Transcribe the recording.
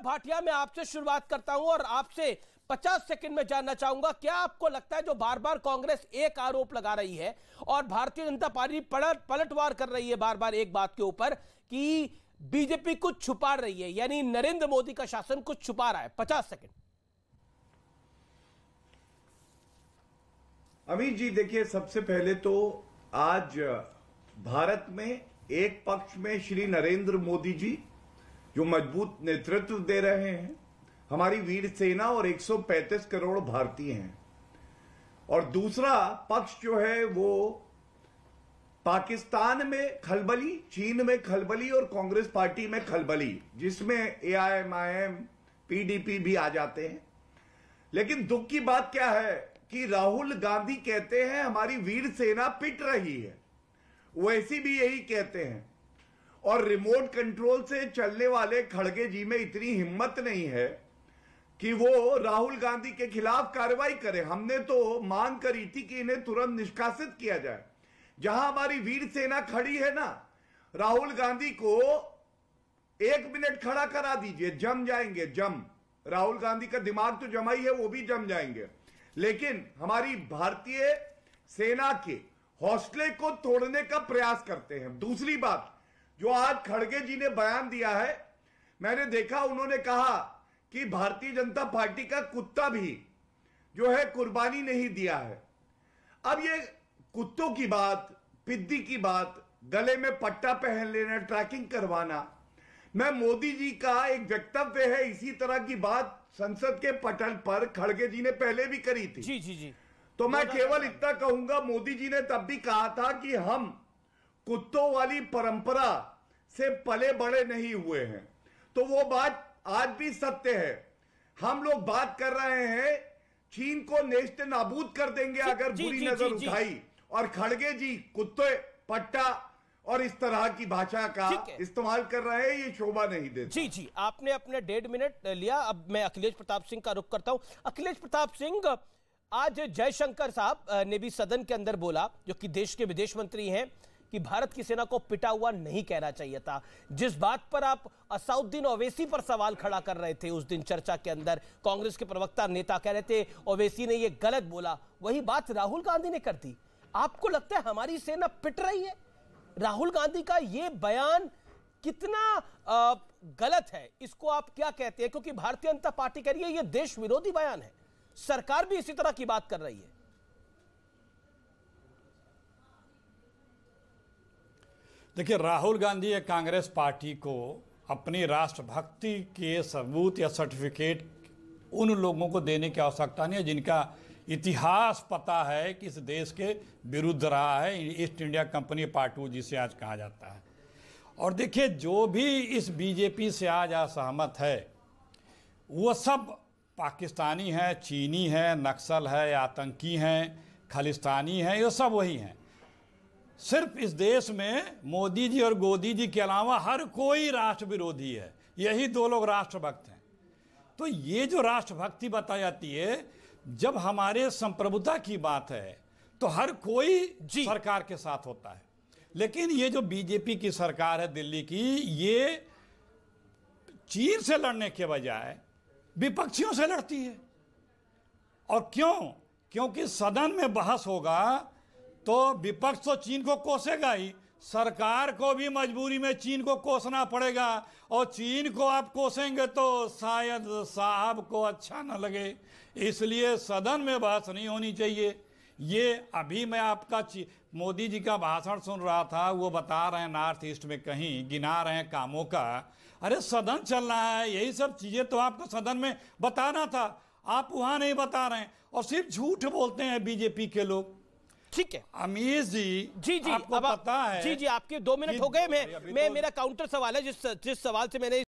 भाटिया, मैं आपसे शुरुआत करता हूं और आपसे 50 सेकंड में जानना चाहूंगा, क्या आपको लगता है जो बार बार कांग्रेस एक आरोप लगा रही है और भारतीय जनता पार्टी पलटवार कर रही है बार बार एक बात के ऊपर कि बीजेपी कुछ छुपा रही है, यानी नरेंद्र मोदी का शासन कुछ छुपा रहा है? 50 सेकंड। अमित जी, देखिए, सबसे पहले तो आज भारत में एक पक्ष में श्री नरेंद्र मोदी जी जो मजबूत नेतृत्व दे रहे हैं, हमारी वीर सेना और 135 करोड़ भारतीय हैं, और दूसरा पक्ष जो है वो पाकिस्तान में खलबली, चीन में खलबली और कांग्रेस पार्टी में खलबली, जिसमें एआईएमआईएम, पीडीपी भी आ जाते हैं। लेकिन दुख की बात क्या है कि राहुल गांधी कहते हैं हमारी वीर सेना पिट रही है, वैसी भी यही कहते हैं, और रिमोट कंट्रोल से चलने वाले खड़गे जी में इतनी हिम्मत नहीं है कि वो राहुल गांधी के खिलाफ कार्रवाई करें। हमने तो मांग करी थी कि इन्हें तुरंत निष्कासित किया जाए। जहां हमारी वीर सेना खड़ी है ना, राहुल गांधी को 1 मिनट खड़ा करा दीजिए, जम जाएंगे, जम। राहुल गांधी का दिमाग तो जमा ही है, वो भी जम जाएंगे। लेकिन हमारी भारतीय सेना के हौसले को तोड़ने का प्रयास करते हैं। दूसरी बात, जो आज खड़गे जी ने बयान दिया है, मैंने देखा, उन्होंने कहा कि भारतीय जनता पार्टी का कुत्ता भी जो है कुर्बानी नहीं दिया है। अब ये कुत्तों की बात, पिद्दी की बात, गले में पट्टा पहन लेना, ट्रैकिंग करवाना, मैं मोदी जी का एक वक्तव्य है, इसी तरह की बात संसद के पटल पर खड़गे जी ने पहले भी करी थी। जी जी जी। तो मैं केवल इतना कहूंगा, मोदी जी ने तब भी कहा था कि हम कुत्तों वाली परंपरा से पले बड़े नहीं हुए हैं। तो वो बात आज भी सत्य है। हम लोग बात कर रहे हैं चीन को नेस्त नाबूद कर देंगे अगर बुरी नजर उठाई, और खड़गे जी कुत्ते, पट्टा और इस तरह की भाषा का इस्तेमाल कर रहे हैं, ये शोभा नहीं देता। जी जी, आपने अपने 1.5 मिनट लिया। अब मैं अखिलेश प्रताप सिंह का रुख करता हूं। अखिलेश प्रताप सिंह, आज जयशंकर साहब ने भी सदन के अंदर बोला, जो कि देश के विदेश मंत्री हैं, कि भारत की सेना को पिटा हुआ नहीं कहना चाहिए था। जिस बात पर आप असउद्दीन ओवैसी पर सवाल खड़ा कर रहे थे उस दिन चर्चा के अंदर, कांग्रेस के प्रवक्ता नेता कह रहे थे ओवैसी ने यह गलत बोला, वही बात राहुल गांधी ने कर दी। आपको लगता है हमारी सेना पिट रही है? राहुल गांधी का यह बयान कितना गलत है, इसको आप क्या कहते हैं? क्योंकि भारतीय जनता पार्टी कह रही है यह देश विरोधी बयान है, सरकार भी इसी तरह की बात कर रही है। देखिए, राहुल गांधी या कांग्रेस पार्टी को अपनी राष्ट्रभक्ति के सबूत या सर्टिफिकेट उन लोगों को देने की आवश्यकता नहीं है जिनका इतिहास पता है कि इस देश के विरुद्ध रहा है, ईस्ट इंडिया कंपनी पार्ट 2 जिसे आज कहा जाता है। और देखिए, जो भी इस बीजेपी से आज असहमत है वो सब पाकिस्तानी है, चीनी है, नक्सल है, आतंकी हैं, खालिस्तानी हैं, ये सब वही हैं। सिर्फ इस देश में मोदी जी और गोदी जी के अलावा हर कोई राष्ट्र विरोधी है, यही 2 लोग राष्ट्रभक्त हैं। तो ये जो राष्ट्रभक्ति बताई जाती है, जब हमारे संप्रभुता की बात है तो हर कोई सरकार के साथ होता है। लेकिन ये जो बीजेपी की सरकार है दिल्ली की, ये चीन से लड़ने के बजाय विपक्षियों से लड़ती है। और क्यों? क्योंकि सदन में बहस होगा तो विपक्ष तो चीन को कोसेगा ही, सरकार को भी मजबूरी में चीन को कोसना पड़ेगा, और चीन को आप कोसेंगे तो शायद साहब को अच्छा न लगे, इसलिए सदन में बहस नहीं होनी चाहिए। ये अभी मैं आपका मोदी जी का भाषण सुन रहा था, वो बता रहे हैं नॉर्थ ईस्ट में कहीं गिना रहे हैं कामों का। अरे सदन चल रहा है, यही सब चीज़ें तो आपको सदन में बताना था, आप वहाँ नहीं बता रहे हैं और सिर्फ झूठ बोलते हैं बीजेपी के लोग। ठीक है अमीर जी, जी जी, आपको पता है। जी जी, आपके 2 मिनट हो गए। मैं मेरा काउंटर सवाल है, जिस सवाल से मैंने